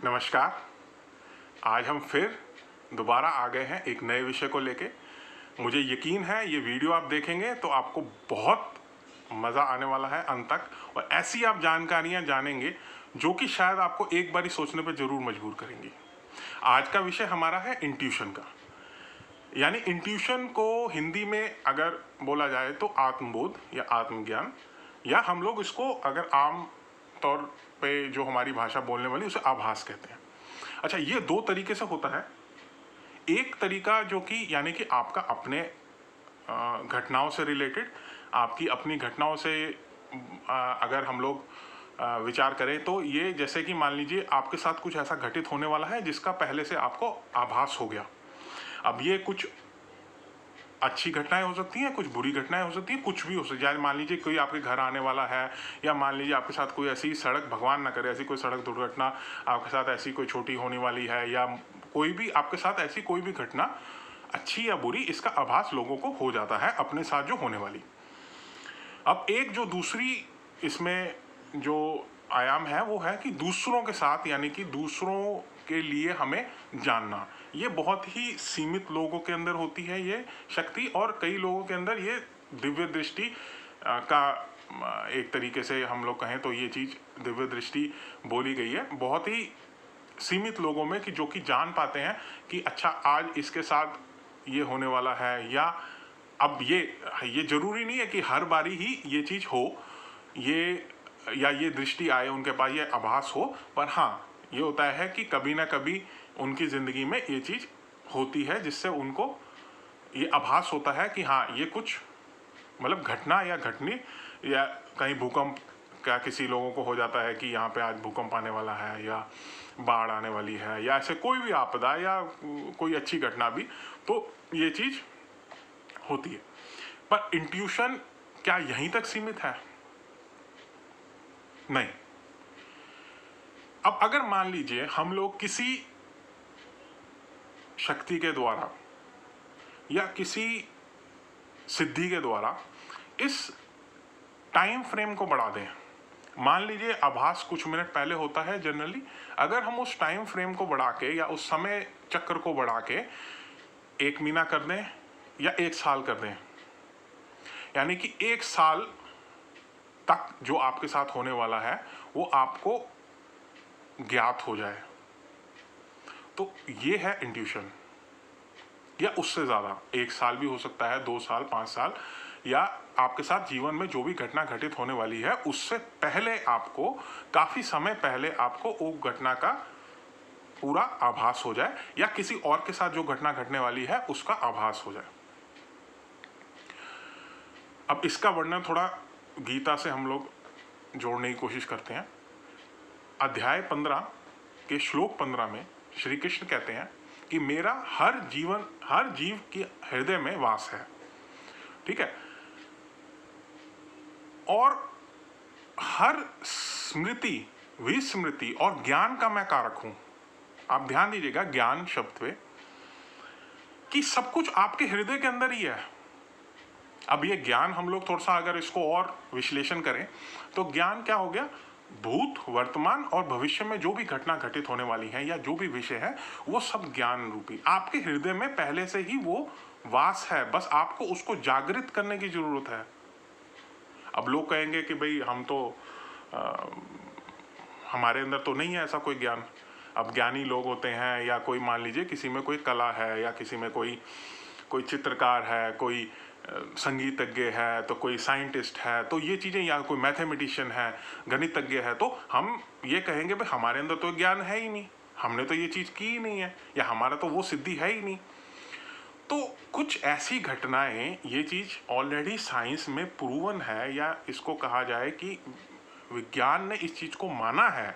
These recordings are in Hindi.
नमस्कार। आज हम फिर दोबारा आ गए हैं एक नए विषय को लेके। मुझे यकीन है ये वीडियो आप देखेंगे तो आपको बहुत मज़ा आने वाला है अंत तक, और ऐसी आप जानकारियां जानेंगे जो कि शायद आपको एक बारी सोचने पर ज़रूर मजबूर करेंगी। आज का विषय हमारा है इंट्यूशन का, यानी इंट्यूशन को हिंदी में अगर बोला जाए तो आत्मबोध या आत्मज्ञान, या हम लोग इसको अगर आम तौर पे जो हमारी भाषा बोलने वाली उसे आभास कहते हैं। अच्छा, ये दो तरीके से होता है। एक तरीका जो कि यानी कि आपका अपने घटनाओं से रिलेटेड, आपकी अपनी घटनाओं से अगर हम लोग विचार करें तो ये जैसे कि मान लीजिए आपके साथ कुछ ऐसा घटित होने वाला है जिसका पहले से आपको आभास हो गया। अब ये कुछ अच्छी घटनाएं हो सकती हैं, कुछ बुरी घटनाएं हो सकती हैं, कुछ भी हो सकती है। मान लीजिए कोई आपके घर आने वाला है, या मान लीजिए आपके साथ कोई ऐसी सड़क, भगवान ना करे ऐसी कोई सड़क दुर्घटना आपके साथ ऐसी कोई छोटी होने वाली है, या कोई भी आपके साथ ऐसी कोई भी घटना अच्छी या बुरी, इसका आभास लोगों को हो जाता है अपने साथ जो होने वाली। अब एक जो दूसरी इसमें जो आयाम है वो है कि दूसरों के साथ, यानी कि दूसरों के लिए हमें जानना। ये बहुत ही सीमित लोगों के अंदर होती है ये शक्ति, और कई लोगों के अंदर ये दिव्य दृष्टि का एक तरीके से हम लोग कहें तो ये चीज़ दिव्य दृष्टि बोली गई है बहुत ही सीमित लोगों में, कि जो कि जान पाते हैं कि अच्छा आज इसके साथ ये होने वाला है। या अब ये ज़रूरी नहीं है कि हर बारी ही ये चीज़ हो, ये या ये दृष्टि आए उनके पास, ये आभास हो, पर हाँ ये होता है कि कभी ना कभी उनकी ज़िंदगी में ये चीज़ होती है जिससे उनको ये आभास होता है कि हाँ ये कुछ मतलब घटना या घटनी, या कहीं भूकंप का किसी लोगों को हो जाता है कि यहाँ पे आज भूकंप आने वाला है, या बाढ़ आने वाली है, या ऐसे कोई भी आपदा या कोई अच्छी घटना भी, तो ये चीज़ होती है। पर इंट्यूशन क्या यहीं तक सीमित है? नहीं। अब अगर मान लीजिए हम लोग किसी शक्ति के द्वारा या किसी सिद्धि के द्वारा इस टाइम फ्रेम को बढ़ा दें, मान लीजिए आभास कुछ मिनट पहले होता है जनरली, अगर हम उस टाइम फ्रेम को बढ़ा के या उस समय चक्र को बढ़ा के 1 महीना कर दें या 1 साल कर दें, यानी कि 1 साल तक जो आपके साथ होने वाला है वो आपको ज्ञात हो जाए, तो ये है इंट्यूशन। या उससे ज़्यादा 1 साल भी हो सकता है, 2 साल, 5 साल, या आपके साथ जीवन में जो भी घटना घटित होने वाली है उससे पहले आपको, काफ़ी समय पहले आपको वो घटना का पूरा आभास हो जाए, या किसी और के साथ जो घटना घटने वाली है उसका आभास हो जाए। अब इसका वर्णन थोड़ा गीता से हम लोग जोड़ने की कोशिश करते हैं। अध्याय 15 के श्लोक 15 में श्री कृष्ण कहते हैं कि मेरा हर जीव के हृदय में वास है, ठीक है, और हर स्मृति, विस्मृति और ज्ञान का मैं कारक हूं। आप ध्यान दीजिएगा ज्ञान शब्द पे, कि सब कुछ आपके हृदय के अंदर ही है। अब ये ज्ञान हम लोग थोड़ा सा अगर इसको और विश्लेषण करें तो ज्ञान क्या हो गया? भूत, वर्तमान और भविष्य में जो भी घटना घटित होने वाली है या जो भी विषय है वो सब ज्ञान रूपी आपके हृदय में पहले से ही वो वास है, बस आपको उसको जागृत करने की जरूरत है। अब लोग कहेंगे कि भाई हम तो हमारे अंदर तो नहीं है ऐसा कोई ज्ञान। अब ज्ञानी लोग होते हैं, या कोई मान लीजिए किसी में कोई कला है, या किसी में कोई चित्रकार है, कोई संगीतज्ञ है, तो कोई साइंटिस्ट है, तो ये चीज़ें, या कोई मैथमेटिशियन है, गणितज्ञ है, तो हम ये कहेंगे भाई हमारे अंदर तो ज्ञान है ही नहीं, हमने तो ये चीज़ की ही नहीं है, या हमारा तो वो सिद्धि है ही नहीं। तो कुछ ऐसी घटनाएं, ये चीज़ ऑलरेडी साइंस में प्रूवन है, या इसको कहा जाए कि विज्ञान ने इस चीज़ को माना है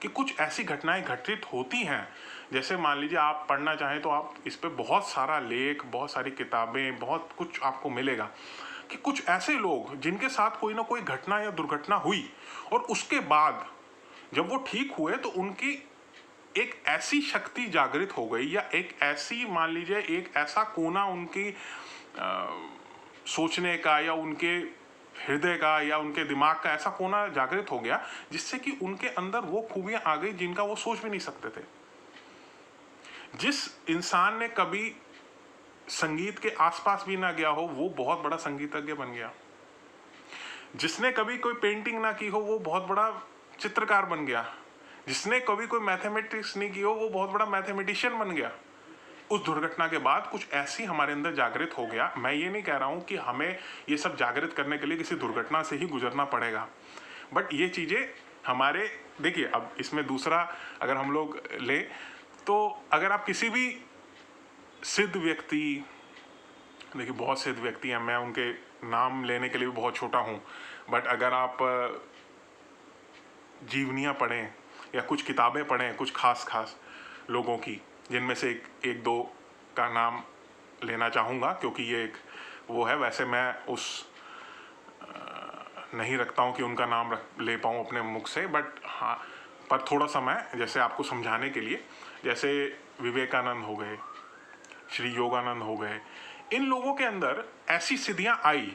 कि कुछ ऐसी घटनाएं घटित होती हैं। जैसे मान लीजिए आप पढ़ना चाहें तो आप इस पे बहुत सारा लेख, बहुत सारी किताबें, बहुत कुछ आपको मिलेगा कि कुछ ऐसे लोग जिनके साथ कोई ना कोई घटना या दुर्घटना हुई, और उसके बाद जब वो ठीक हुए तो उनकी एक ऐसी शक्ति जागृत हो गई, या एक ऐसी, मान लीजिए एक ऐसा कोना उनकी सोचने का या उनके हृदय का या उनके दिमाग का ऐसा कोना जागृत हो गया जिससे कि उनके अंदर वो खूबियां आ गई जिनका वो सोच भी नहीं सकते थे। जिस इंसान ने कभी संगीत के आसपास भी ना गया हो वो बहुत बड़ा संगीतज्ञ बन गया। जिसने कभी कोई पेंटिंग ना की हो वो बहुत बड़ा चित्रकार बन गया। जिसने कभी कोई मैथमेटिक्स नहीं की हो वो बहुत बड़ा मैथमेटिशियन बन गया। उस दुर्घटना के बाद कुछ ऐसी हमारे अंदर जागृत हो गया। मैं ये नहीं कह रहा हूँ कि हमें ये सब जागृत करने के लिए किसी दुर्घटना से ही गुजरना पड़ेगा, बट ये चीज़ें हमारे, देखिए अब इसमें दूसरा अगर हम लोग ले तो अगर आप किसी भी सिद्ध व्यक्ति, देखिए बहुत सिद्ध व्यक्ति हैं, मैं उनके नाम लेने के लिए भी बहुत छोटा हूँ, बट अगर आप जीवनियाँ पढ़ें या कुछ किताबें पढ़ें कुछ खास लोगों की, जिनमें से एक दो का नाम लेना चाहूँगा क्योंकि ये एक वो है, वैसे मैं उस नहीं रखता हूँ कि उनका नाम ले पाऊँ अपने मुख से, बट हाँ, पर थोड़ा सा मैं जैसे आपको समझाने के लिए, जैसे विवेकानंद हो गए, श्री योगानंद हो गए, इन लोगों के अंदर ऐसी सिद्धियाँ आई,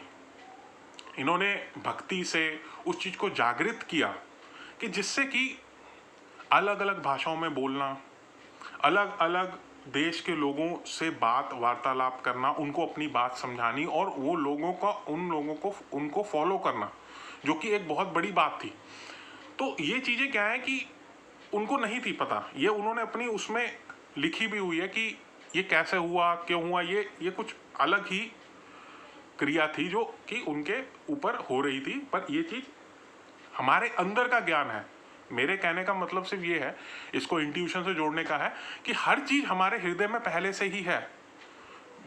इन्होंने भक्ति से उस चीज़ को जागृत किया कि जिससे कि अलग अलग भाषाओं में बोलना, अलग अलग देश के लोगों से बात वार्तालाप करना, उनको अपनी बात समझानी और वो लोगों का उनको फॉलो करना, जो कि एक बहुत बड़ी बात थी। तो ये चीज़ें क्या है कि उनको नहीं थी पता, ये उन्होंने अपनी उसमें लिखी भी हुई है कि ये कैसे हुआ, क्यों हुआ, ये कुछ अलग ही क्रिया थी जो कि उनके ऊपर हो रही थी, पर ये चीज़ हमारे अंदर का ज्ञान है। मेरे कहने का मतलब सिर्फ ये है, इसको इंट्यूशन से जोड़ने का है कि हर चीज़ हमारे हृदय में पहले से ही है।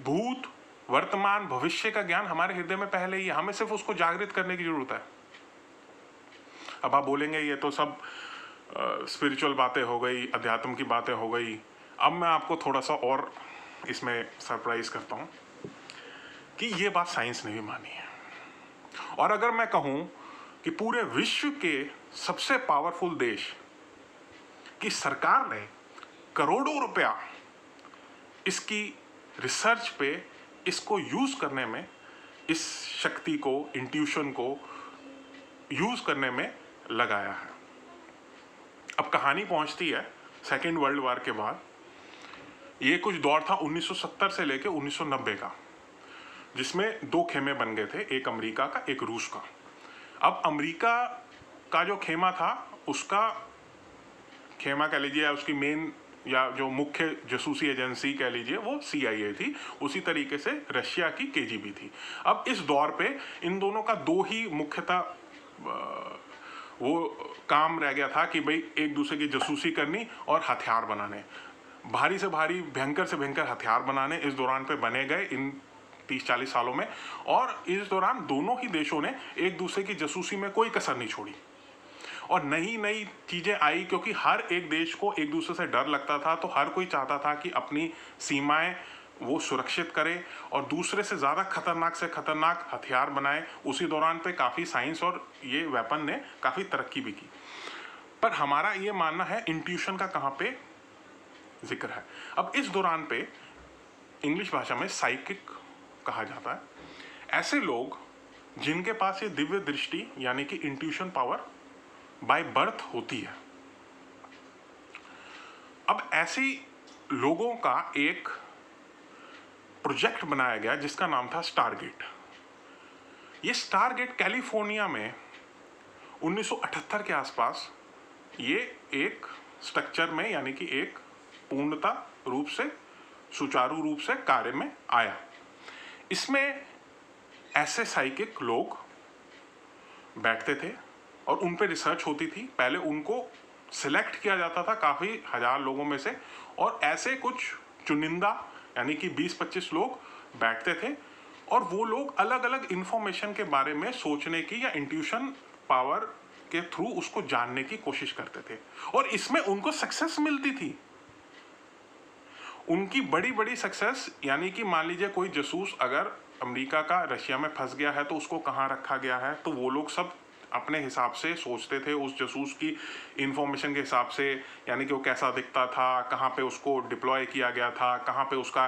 भूत, वर्तमान, भविष्य का ज्ञान हमारे हृदय में पहले ही है, हमें सिर्फ उसको जागृत करने की जरूरत है। अब आप बोलेंगे ये तो सब स्पिरिचुअल बातें हो गई, अध्यात्म की बातें हो गई। अब मैं आपको थोड़ा सा और इसमें सरप्राइज करता हूँ कि ये बात साइंस ने भी मानी है। और अगर मैं कहूँ कि पूरे विश्व के सबसे पावरफुल देश की सरकार ने करोड़ों रुपया इसकी रिसर्च पे, इसको यूज करने में, इस शक्ति को, इंट्यूशन को यूज करने में लगाया है। अब कहानी पहुंचती है सेकेंड वर्ल्ड वॉर के बाद। ये कुछ दौर था 1970 से लेके 1990 का, जिसमें दो खेमे बन गए थे, एक अमेरिका का, एक रूस का। अब अमेरिका का जो खेमा था, उसका खेमा कह लीजिए, उसकी मेन या जो मुख्य जासूसी एजेंसी कह लीजिए वो CIA थी। उसी तरीके से रशिया की KGB थी। अब इस दौर पे इन दोनों का दो ही मुख्यतः वो काम रह गया था कि भाई एक दूसरे की जासूसी करनी और हथियार बनाने, भारी से भारी, भयंकर से भयंकर हथियार बनाने इस दौरान पे बने गए इन 30-40 सालों में। और इस दौरान दोनों ही देशों ने एक दूसरे की जासूसी में कोई कसर नहीं छोड़ी और नई नई चीज़ें आई, क्योंकि हर एक देश को एक दूसरे से डर लगता था, तो हर कोई चाहता था कि अपनी सीमाएं वो सुरक्षित करे और दूसरे से ज़्यादा खतरनाक से खतरनाक हथियार बनाए। उसी दौरान पे काफ़ी साइंस और ये वेपन ने काफ़ी तरक्की भी की। पर हमारा ये मानना है इंट्यूशन का कहाँ पे जिक्र है। अब इस दौरान पे इंग्लिश भाषा में साइकिक कहा जाता है, ऐसे लोग जिनके पास ये दिव्य दृष्टि यानी कि इंट्यूशन पावर बाय बर्थ होती है। अब ऐसे लोगों का एक प्रोजेक्ट बनाया गया जिसका नाम था स्टारगेट। ये स्टारगेट कैलिफोर्निया में 1978 के आसपास ये एक स्ट्रक्चर में, यानी कि एक पूर्णता रूप से, सुचारू रूप से कार्य में आया। इसमें ऐसे साइकिक लोग बैठते थे और उन पे रिसर्च होती थी। पहले उनको सिलेक्ट किया जाता था काफ़ी हजार लोगों में से, और ऐसे कुछ चुनिंदा यानी कि 20-25 लोग बैठते थे और वो लोग अलग अलग इंफॉर्मेशन के बारे में सोचने की या इंट्यूशन पावर के थ्रू उसको जानने की कोशिश करते थे और इसमें उनको सक्सेस मिलती थी। उनकी बड़ी बड़ी सक्सेस, यानी कि मान लीजिए कोई जासूस अगर अमेरिका का रशिया में फंस गया है तो उसको कहाँ रखा गया है, तो वो लोग सब अपने हिसाब से सोचते थे उस जासूस की इंफॉर्मेशन के हिसाब से, यानी कि वो कैसा दिखता था, कहाँ पे उसको डिप्लॉय किया गया था, कहाँ पे उसका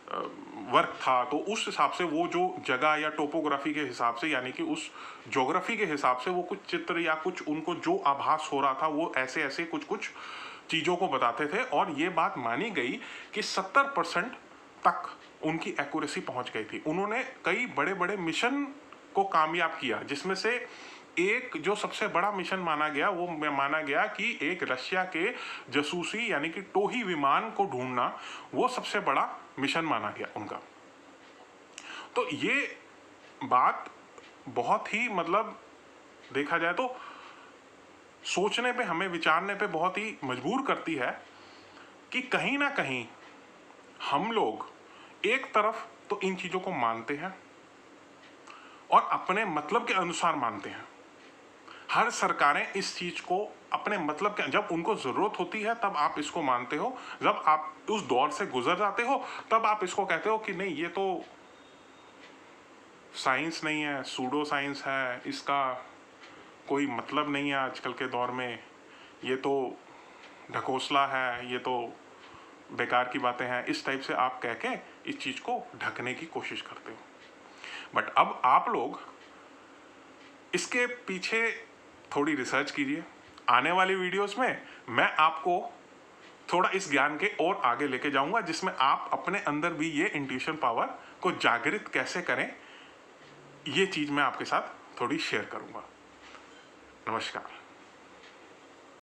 वर्क था, तो उस हिसाब से वो जो जगह या टोपोग्राफी के हिसाब से, यानी कि उस ज्योग्राफी के हिसाब से वो कुछ चित्र या कुछ उनको जो आभास हो रहा था वो ऐसे ऐसे कुछ कुछ चीज़ों को बताते थे। और ये बात मानी गई कि 70% तक उनकी एक्यूरेसी पहुंच गई थी। उन्होंने कई बड़े बड़े मिशन को कामयाब किया, जिसमें से एक जो सबसे बड़ा मिशन माना गया वो माना गया कि एक रशिया के जासूसी यानी कि टोही विमान को ढूंढना, वो सबसे बड़ा मिशन माना गया उनका। तो ये बात बहुत ही मतलब देखा जाए तो सोचने पे, हमें विचारने पे बहुत ही मजबूर करती है कि कहीं ना कहीं हम लोग एक तरफ तो इन चीज़ों को मानते हैं और अपने मतलब के अनुसार मानते हैं। हर सरकारें इस चीज़ को अपने मतलब के, जब उनको ज़रूरत होती है तब आप इसको मानते हो, जब आप उस दौर से गुजर जाते हो तब आप इसको कहते हो कि नहीं ये तो साइंस नहीं है, सूडो साइंस है, इसका कोई मतलब नहीं है आजकल के दौर में, ये तो ढकोसला है, ये तो बेकार की बातें हैं। इस टाइप से आप कह के इस चीज़ को ढकने की कोशिश करते हो। बट अब आप लोग इसके पीछे थोड़ी रिसर्च कीजिए। आने वाली वीडियोस में मैं आपको थोड़ा इस ज्ञान के और आगे लेके जाऊंगा, जिसमें आप अपने अंदर भी ये इंट्यूशन पावर को जागृत कैसे करें, ये चीज़ मैं आपके साथ थोड़ी शेयर करूंगा। नमस्कार।